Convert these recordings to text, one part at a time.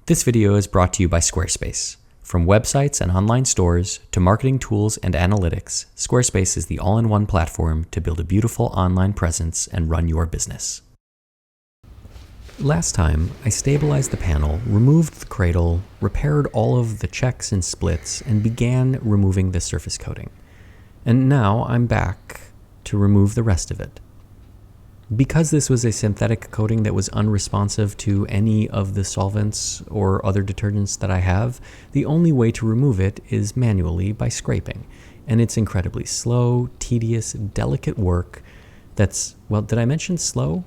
This video is brought to you by Squarespace. From websites and online stores to marketing tools and analytics, Squarespace is the all-in-one platform to build a beautiful online presence and run your business. Last time, I stabilized the panel, removed the cradle, repaired all of the checks and splits, and began removing the surface coating. And now I'm back to remove the rest of it. Because this was a synthetic coating that was unresponsive to any of the solvents or other detergents that I have, the only way to remove it is manually by scraping. And it's incredibly slow, tedious, delicate work that's, well, did I mention slow?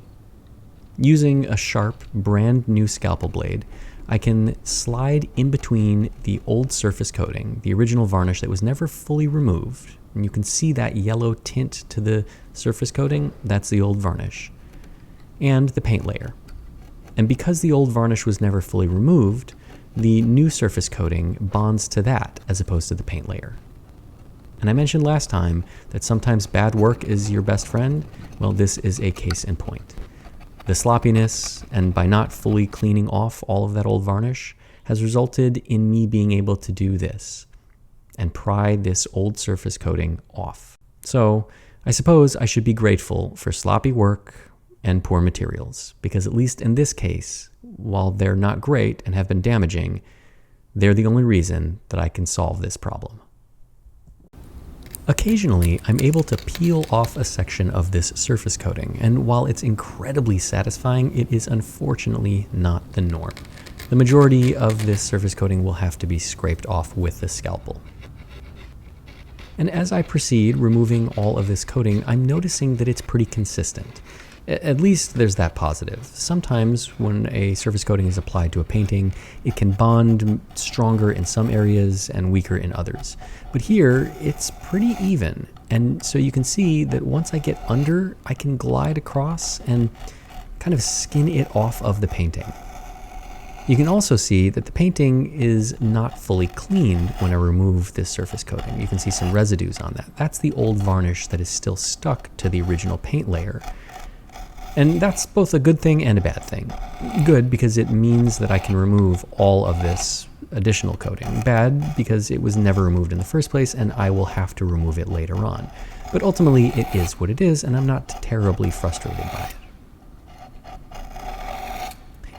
Using a sharp, brand new scalpel blade, I can slide in between the old surface coating, the original varnish that was never fully removed, and you can see that yellow tint to the surface coating, that's the old varnish, and the paint layer. And because the old varnish was never fully removed, the new surface coating bonds to that as opposed to the paint layer. And I mentioned last time that sometimes bad work is your best friend. Well, this is a case in point. The sloppiness, and by not fully cleaning off all of that old varnish, has resulted in me being able to do this and pry this old surface coating off. So I suppose I should be grateful for sloppy work and poor materials, because at least in this case, while they're not great and have been damaging, they're the only reason that I can solve this problem. Occasionally, I'm able to peel off a section of this surface coating, and while it's incredibly satisfying, it is unfortunately not the norm. The majority of this surface coating will have to be scraped off with the scalpel. And as I proceed removing all of this coating, I'm noticing that it's pretty consistent. At least there's that positive. Sometimes when a surface coating is applied to a painting, it can bond stronger in some areas and weaker in others. But here, it's pretty even. And so you can see that once I get under, I can glide across and kind of skin it off of the painting. You can also see that the painting is not fully cleaned when I remove this surface coating. You can see some residues on that. That's the old varnish that is still stuck to the original paint layer. And that's both a good thing and a bad thing. Good because it means that I can remove all of this additional coating. Bad because it was never removed in the first place and I will have to remove it later on. But ultimately it is what it is and I'm not terribly frustrated by it.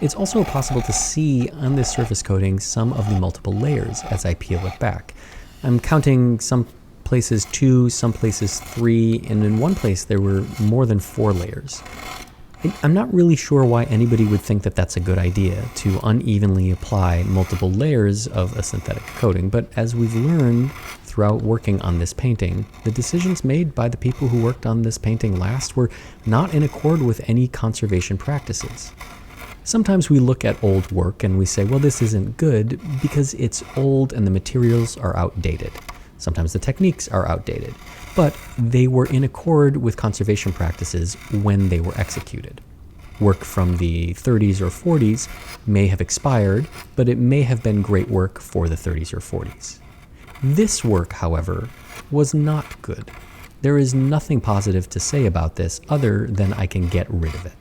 It's also possible to see on this surface coating some of the multiple layers as I peel it back. I'm counting some places 2, some places 3, and in one place there were more than 4 layers. I'm not really sure why anybody would think that that's a good idea, to unevenly apply multiple layers of a synthetic coating, but as we've learned throughout working on this painting, the decisions made by the people who worked on this painting last were not in accord with any conservation practices. Sometimes we look at old work and we say, well, this isn't good because it's old and the materials are outdated. Sometimes the techniques are outdated, but they were in accord with conservation practices when they were executed. Work from the 30s or 40s may have expired, but it may have been great work for the 30s or 40s. This work, however, was not good. There is nothing positive to say about this other than I can get rid of it.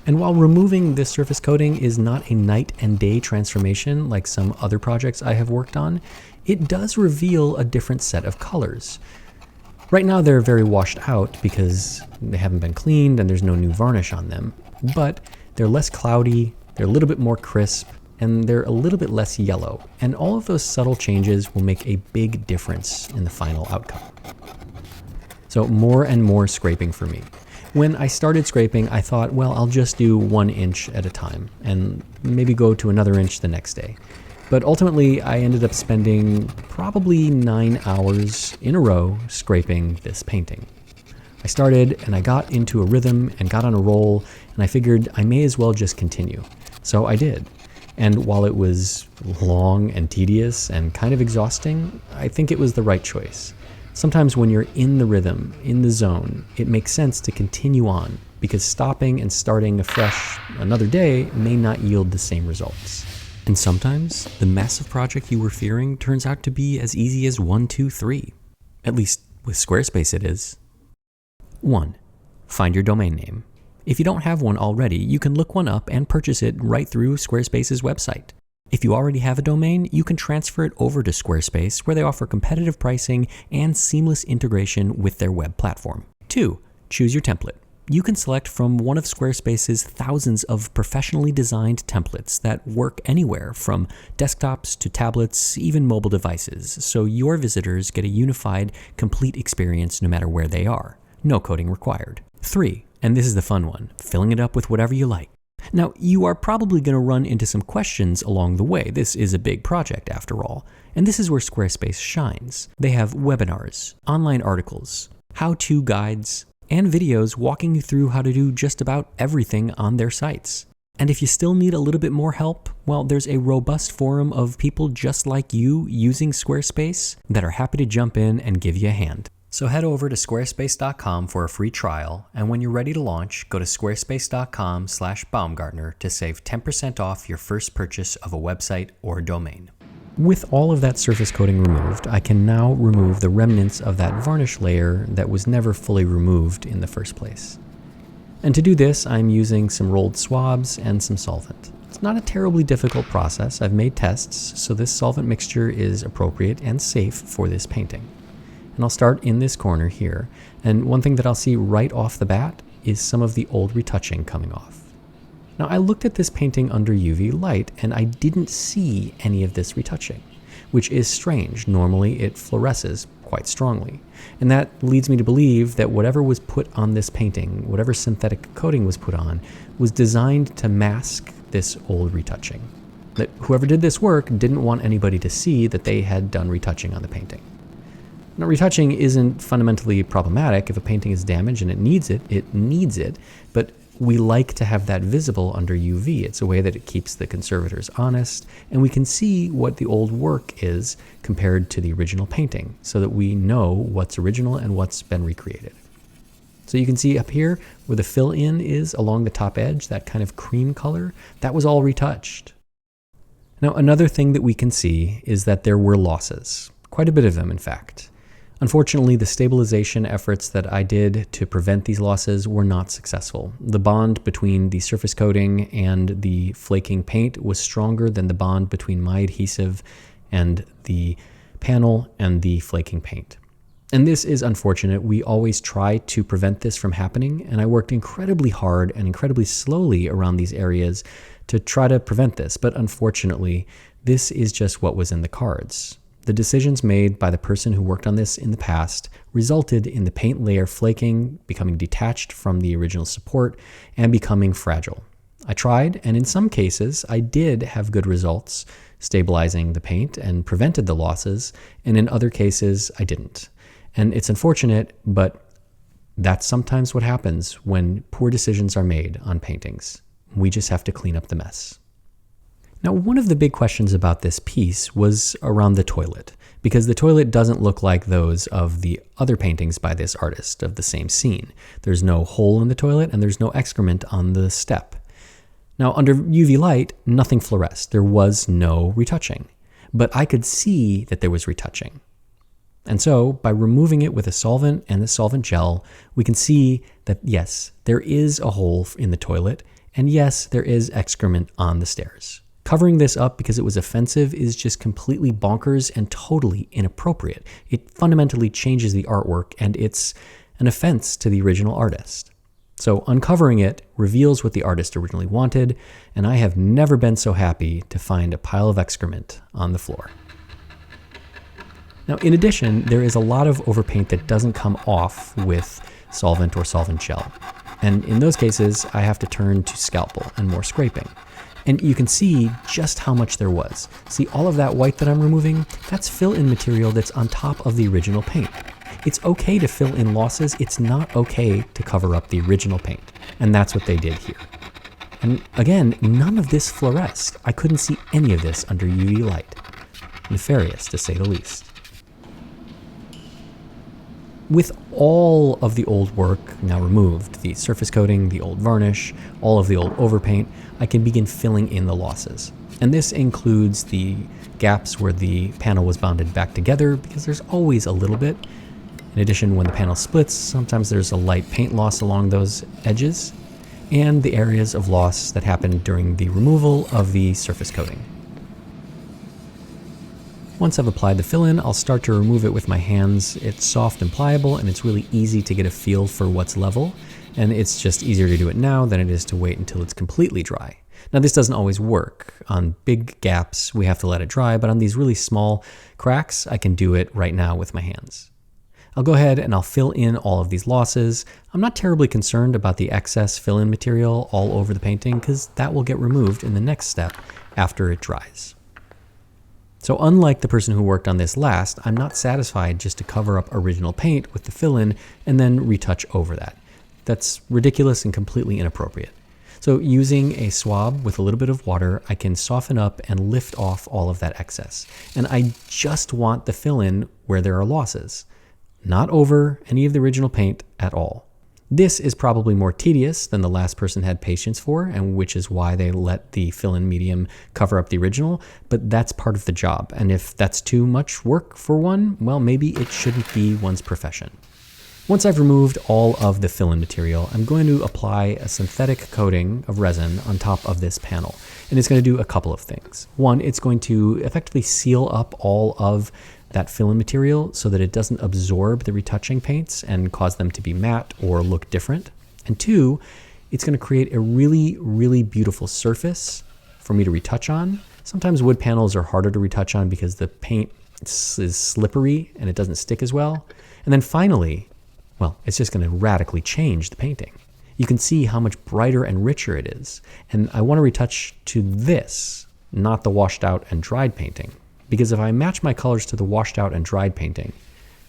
And while removing this surface coating is not a night and day transformation like some other projects I have worked on, it does reveal a different set of colors. Right now they're very washed out because they haven't been cleaned and there's no new varnish on them, but they're less cloudy, they're a little bit more crisp, and they're a little bit less yellow. And all of those subtle changes will make a big difference in the final outcome. So more and more scraping for me. When I started scraping, I thought, well, I'll just do 1 inch at a time and maybe go to another inch the next day. But ultimately, I ended up spending probably 9 hours in a row scraping this painting. I started and I got into a rhythm and got on a roll, and I figured I may as well just continue. So I did. And while it was long and tedious and kind of exhausting, I think it was the right choice. Sometimes when you're in the rhythm, in the zone, it makes sense to continue on because stopping and starting afresh another day may not yield the same results. And sometimes the massive project you were fearing turns out to be as easy as 1, 2, 3. At least with Squarespace it is. 1. Find your domain name. If you don't have one already, you can look one up and purchase it right through Squarespace's website. If you already have a domain, you can transfer it over to Squarespace, where they offer competitive pricing and seamless integration with their web platform. 2. Choose your template. You can select from one of Squarespace's thousands of professionally designed templates that work anywhere from desktops to tablets, even mobile devices, so your visitors get a unified, complete experience no matter where they are. No coding required. 3. And this is the fun one, filling it up with whatever you like. Now, you are probably going to run into some questions along the way. This is a big project after all, and this is where Squarespace shines. They have webinars, online articles, how-to guides, and videos walking you through how to do just about everything on their sites. And if you still need a little bit more help, well, there's a robust forum of people just like you using Squarespace that are happy to jump in and give you a hand. So head over to squarespace.com for a free trial, and when you're ready to launch, go to squarespace.com/Baumgartner to save 10% off your first purchase of a website or domain. With all of that surface coating removed, I can now remove the remnants of that varnish layer that was never fully removed in the first place. And to do this, I'm using some rolled swabs and some solvent. It's not a terribly difficult process. I've made tests, so this solvent mixture is appropriate and safe for this painting. And I'll start in this corner here, and one thing that I'll see right off the bat is some of the old retouching coming off. Now, I looked at this painting under UV light, and I didn't see any of this retouching, which is strange. Normally, it fluoresces quite strongly. And that leads me to believe that whatever was put on this painting, whatever synthetic coating was put on, was designed to mask this old retouching. That whoever did this work didn't want anybody to see that they had done retouching on the painting. Now, retouching isn't fundamentally problematic. If a painting is damaged and it needs it, but we like to have that visible under UV. It's a way that it keeps the conservators honest, and we can see what the old work is compared to the original painting, so that we know what's original and what's been recreated. So you can see up here where the fill-in is along the top edge, that kind of cream color, that was all retouched. Now, another thing that we can see is that there were losses, quite a bit of them in fact. Unfortunately, the stabilization efforts that I did to prevent these losses were not successful. The bond between the surface coating and the flaking paint was stronger than the bond between my adhesive and the panel and the flaking paint. And this is unfortunate. We always try to prevent this from happening, and I worked incredibly hard and incredibly slowly around these areas to try to prevent this, but unfortunately, this is just what was in the cards. The decisions made by the person who worked on this in the past resulted in the paint layer flaking, becoming detached from the original support, and becoming fragile. I tried, and in some cases, I did have good results stabilizing the paint and prevented the losses, and in other cases, I didn't. And it's unfortunate, but that's sometimes what happens when poor decisions are made on paintings. We just have to clean up the mess. Now, one of the big questions about this piece was around the toilet, because the toilet doesn't look like those of the other paintings by this artist of the same scene. There's no hole in the toilet and there's no excrement on the step. Now, under UV light, nothing fluoresced. There was no retouching, but I could see that there was retouching. And so, by removing it with a solvent and the solvent gel, we can see that yes, there is a hole in the toilet, and yes, there is excrement on the stairs. Covering this up because it was offensive is just completely bonkers and totally inappropriate. It fundamentally changes the artwork, and it's an offense to the original artist. So uncovering it reveals what the artist originally wanted, and I have never been so happy to find a pile of excrement on the floor. Now, in addition, there is a lot of overpaint that doesn't come off with solvent or solvent gel. And in those cases, I have to turn to scalpel and more scraping. And you can see just how much there was. See, all of that white that I'm removing, that's fill-in material that's on top of the original paint. It's okay to fill in losses. It's not okay to cover up the original paint. And that's what they did here. And again, none of this fluoresced. I couldn't see any of this under UV light. Nefarious, to say the least. With all of the old work now removed, the surface coating, the old varnish, all of the old overpaint, I can begin filling in the losses. And this includes the gaps where the panel was bonded back together, because there's always a little bit. In addition, when the panel splits, sometimes there's a light paint loss along those edges. and the areas of loss that happened during the removal of the surface coating. Once I've applied the fill-in, I'll start to remove it with my hands. It's soft and pliable, and it's really easy to get a feel for what's level, and it's just easier to do it now than it is to wait until it's completely dry. Now, this doesn't always work. On big gaps, we have to let it dry, but on these really small cracks, I can do it right now with my hands. I'll go ahead and I'll fill in all of these losses. I'm not terribly concerned about the excess fill-in material all over the painting because that will get removed in the next step after it dries. So unlike the person who worked on this last, I'm not satisfied just to cover up original paint with the fill-in and then retouch over that. That's ridiculous and completely inappropriate. So using a swab with a little bit of water, I can soften up and lift off all of that excess. And I just want the fill-in where there are losses, not over any of the original paint at all. This is probably more tedious than the last person had patience for, and which is why they let the fill-in medium cover up the original, but that's part of the job. And if that's too much work for one, well, maybe it shouldn't be one's profession. Once I've removed all of the fill-in material, I'm going to apply a synthetic coating of resin on top of this panel. And it's going to do a couple of things. One, it's going to effectively seal up all of that fill-in material so that it doesn't absorb the retouching paints and cause them to be matte or look different. And two, it's going to create a really, really beautiful surface for me to retouch on. Sometimes wood panels are harder to retouch on because the paint is slippery and it doesn't stick as well. And then finally, well, it's just going to radically change the painting. You can see how much brighter and richer it is. And I want to retouch to this, not the washed out and dried painting. Because if I match my colors to the washed out and dried painting,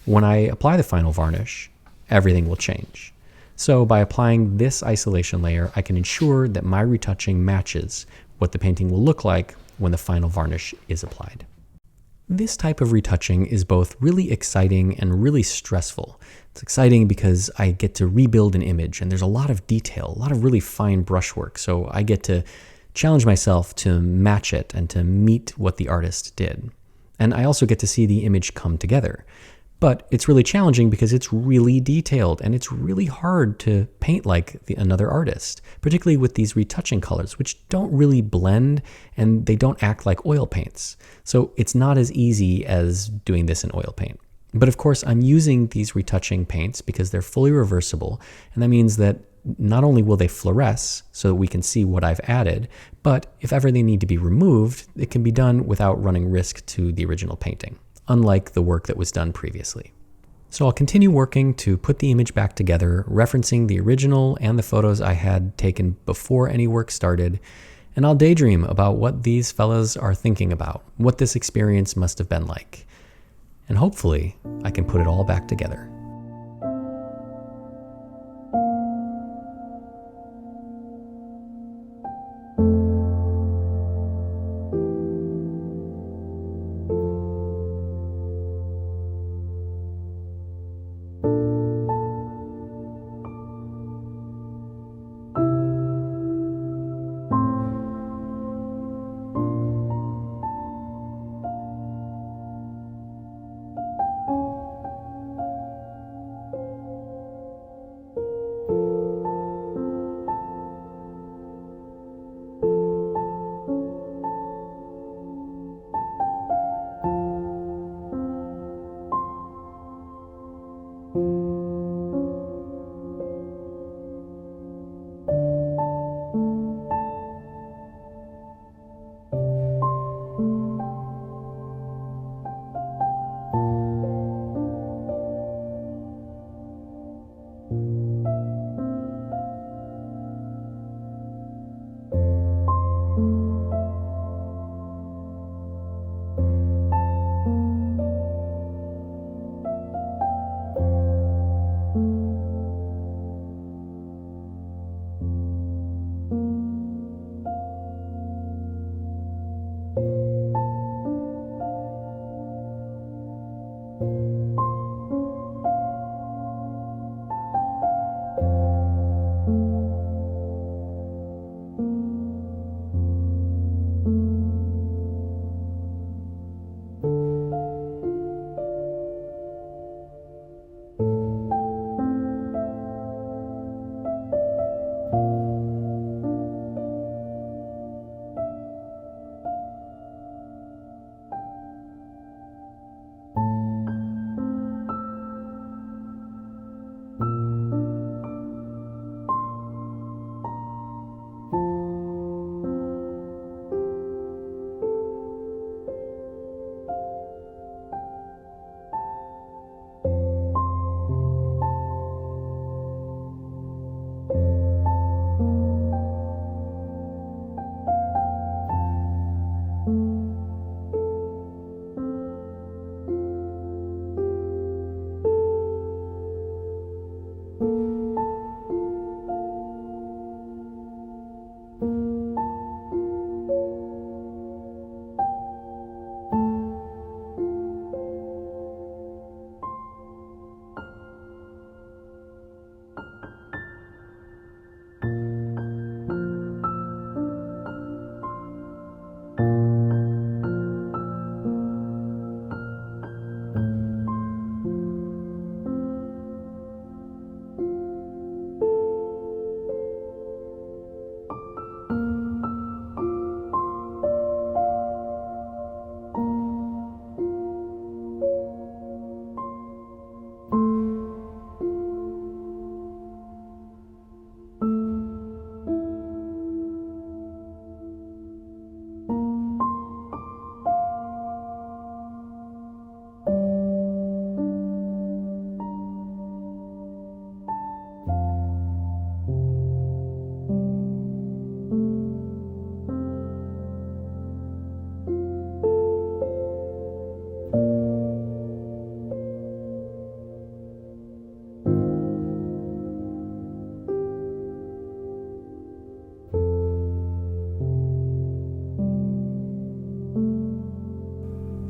when I apply the final varnish, everything will change. So by applying this isolation layer, I can ensure that my retouching matches what the painting will look like when the final varnish is applied. This type of retouching is both really exciting and really stressful. It's exciting because I get to rebuild an image and there's a lot of detail, a lot of really fine brushwork, so I get to challenge myself to match it and to meet what the artist did. And I also get to see the image come together. But it's really challenging because it's really detailed and it's really hard to paint like another artist, particularly with these retouching colors, which don't really blend and they don't act like oil paints. So it's not as easy as doing this in oil paint. But of course, I'm using these retouching paints because they're fully reversible, and that means that not only will they fluoresce so that we can see what I've added, but if ever they need to be removed, it can be done without running risk to the original painting, unlike the work that was done previously. So I'll continue working to put the image back together, referencing the original and the photos I had taken before any work started, and I'll daydream about what these fellas are thinking about, what this experience must have been like. And hopefully, I can put it all back together.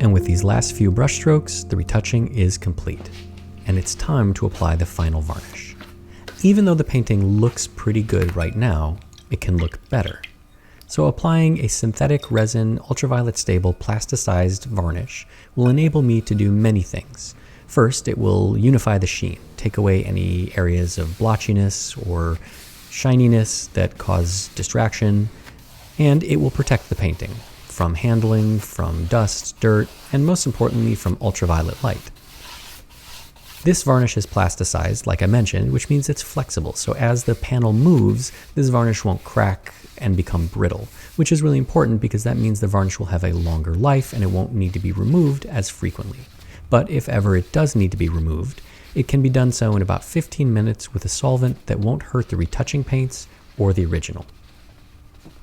And with these last few brushstrokes, the retouching is complete. And it's time to apply the final varnish. Even though the painting looks pretty good right now, it can look better. So applying a synthetic resin ultraviolet stable plasticized varnish will enable me to do many things. First, it will unify the sheen, take away any areas of blotchiness or shininess that cause distraction, and it will protect the painting from handling, from dust, dirt, and most importantly from ultraviolet light. This varnish is plasticized, like I mentioned, which means it's flexible, so as the panel moves, this varnish won't crack and become brittle, which is really important because that means the varnish will have a longer life and it won't need to be removed as frequently. But if ever it does need to be removed, it can be done so in about 15 minutes with a solvent that won't hurt the retouching paints or the original.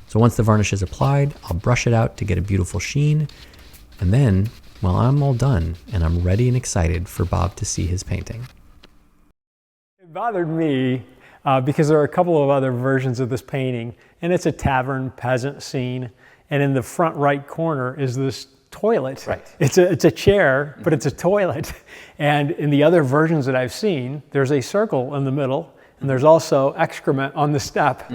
So once the varnish is applied, I'll brush it out to get a beautiful sheen, and then, well, I'm all done and I'm ready and excited for Bob to see his painting. It bothered me because there are a couple of other versions of this painting, and it's a tavern peasant scene, and in the front right corner is this toilet. Right. It's a chair, but it's a toilet. And in the other versions that I've seen, there's a circle in the middle, and there's also excrement on the step.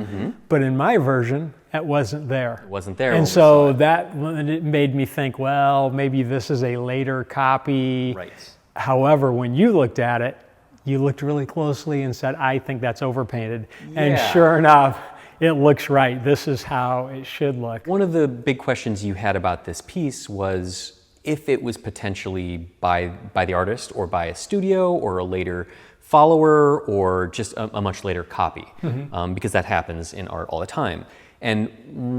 But in my version, it wasn't there. It wasn't there. And so that it made me think, well, maybe this is a later copy. Right. However, when you looked at it, you looked really closely and said, I think that's overpainted. Yeah. And sure enough, it looks right. This is how it should look. One of the big questions you had about this piece was if it was potentially by the artist or by a studio or a later follower or just a much later copy, because that happens in art all the time. And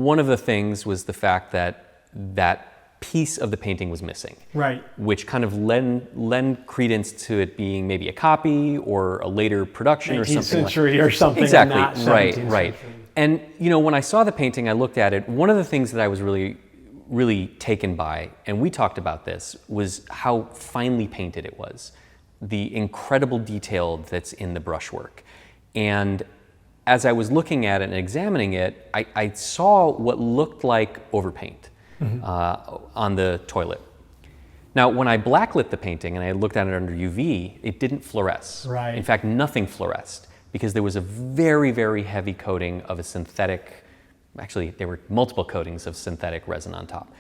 one of the things was the fact that that piece of the painting was missing. Right. Which kind of lend credence to it being maybe a copy or a later production or something century or something. Exactly, not right. 17th Right. century. And when I saw the painting, I looked at it, one of the things that I was really taken by, and we talked about this, was how finely painted it was. The incredible detail that's in the brushwork. And as I was looking at it and examining it, I saw what looked like overpaint on the toilet. Now, when I blacklit the painting and I looked at it under UV, it didn't fluoresce. Right. In fact, nothing fluoresced because there was a very, very heavy coating of a synthetic, actually there were multiple coatings of synthetic resin on top.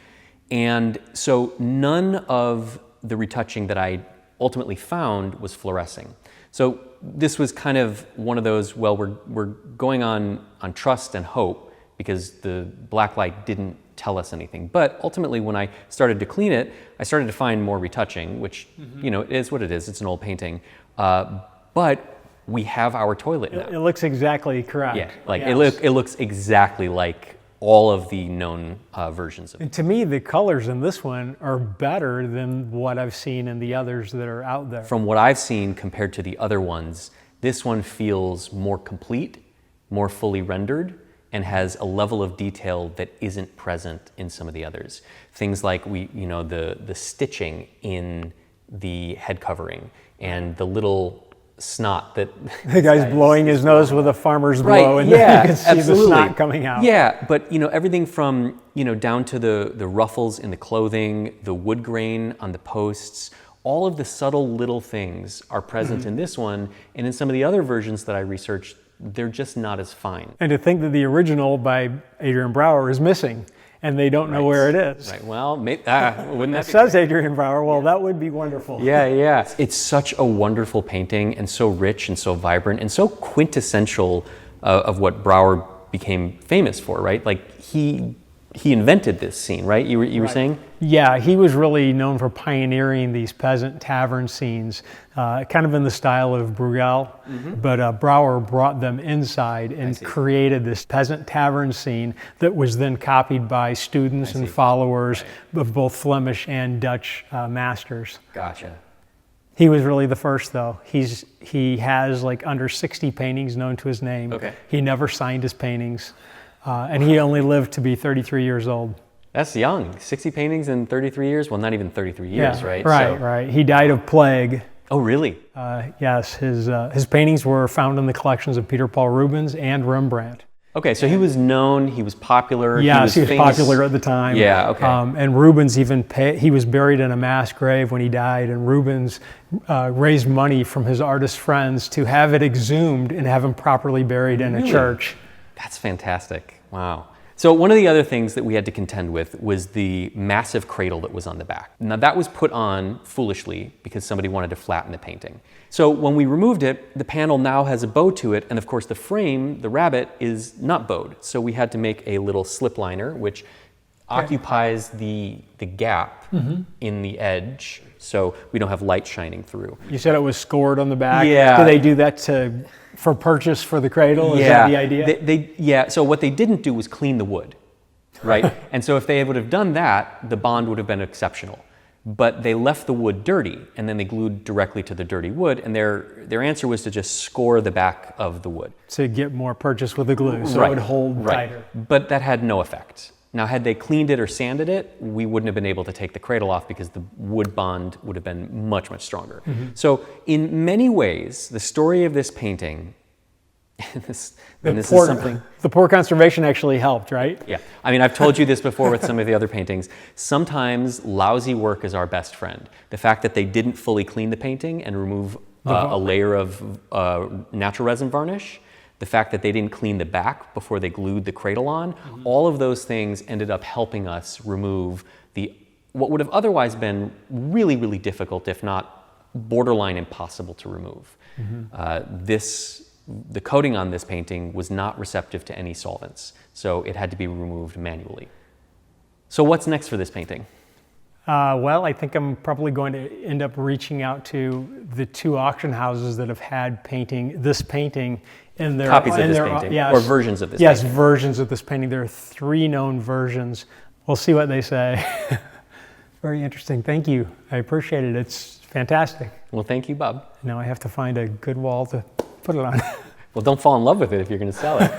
And so none of the retouching that I ultimately found was fluorescing. So this was kind of one of those, well, we're going on trust and hope because the black light didn't tell us anything. But ultimately, when I started to clean it, I started to find more retouching, which, it is what it is. It's an old painting. But we have our toilet now. It looks exactly correct. Yeah, like Yes. it looks exactly like all of the known versions of it. And to me, the colors in this one are better than what I've seen in the others that are out there. From what I've seen compared to the other ones, this one feels more complete, more fully rendered, and has a level of detail that isn't present in some of the others. Things like the stitching in the head covering and the little snot that the guy's blowing his nose with a farmer's right, blow, and yeah, then you can see absolutely. the snot coming out. Yeah, but everything from down to the ruffles in the clothing, the wood grain on the posts, all of the subtle little things are present in this one, and in some of the other versions that I researched, they're just not as fine. And to think that the original by Adrian Brower is missing, and they don't know where it is. Right. Well, wouldn't that It says Adrian Brower. Well, that would be wonderful. Yeah. It's such a wonderful painting and so rich and so vibrant and so quintessential of what Brower became famous for, right? Like he invented this scene, right? You were saying? Yeah, he was really known for pioneering these peasant tavern scenes, kind of in the style of Bruegel, but Brower brought them inside and created this peasant tavern scene that was then copied by students and followers of both Flemish and Dutch masters. Gotcha. He was really the first, though. He has like under 60 paintings known to his name. Okay. He never signed his paintings, and he only lived to be 33 years old. That's young. 60 paintings in 33 years? Well, not even 33 years, right? Right. He died of plague. Oh, really? Yes, his paintings were found in the collections of Peter Paul Rubens and Rembrandt. Okay, so he was known, he was popular. Yes, he was famous. popular at the time. Yeah, okay. And Rubens he was buried in a mass grave when he died, and Rubens raised money from his artist friends to have it exhumed and have him properly buried in a church. That's fantastic. Wow. So one of the other things that we had to contend with was the massive cradle that was on the back. Now that was put on foolishly because somebody wanted to flatten the painting. So when we removed it, the panel now has a bow to it, and of course the frame, the rabbit, is not bowed. So we had to make a little slip liner, which occupies the gap in the edge, so we don't have light shining through. You said it was scored on the back. Yeah. Do they do that for purchase for the cradle? Is that the idea? So what they didn't do was clean the wood, right? And so if they would have done that, the bond would have been exceptional. But they left the wood dirty, and then they glued directly to the dirty wood, and their answer was to just score the back of the wood. To get more purchase with the glue, so it would hold tighter. But that had no effect. Now, had they cleaned it or sanded it, we wouldn't have been able to take the cradle off because the wood bond would have been much, much stronger. So in many ways, the story of this painting, the poor conservation actually helped, right? Yeah. I mean, I've told you this before with some of the other paintings. Sometimes lousy work is our best friend. The fact that they didn't fully clean the painting and remove a layer of natural resin varnish, the fact that they didn't clean the back before they glued the cradle on, all of those things ended up helping us remove what would have otherwise been really, really difficult, if not borderline impossible to remove. The coating on this painting was not receptive to any solvents, so it had to be removed manually. So what's next for this painting? Well, I think I'm probably going to end up reaching out to the 2 auction houses that have had this painting in their copies of this painting, or versions of this painting. Yes, versions of this painting. There are 3 known versions. We'll see what they say. Very interesting. Thank you. I appreciate it. It's fantastic. Well, thank you, Bob. Now I have to find a good wall to put it on. Well, don't fall in love with it if you're going to sell it.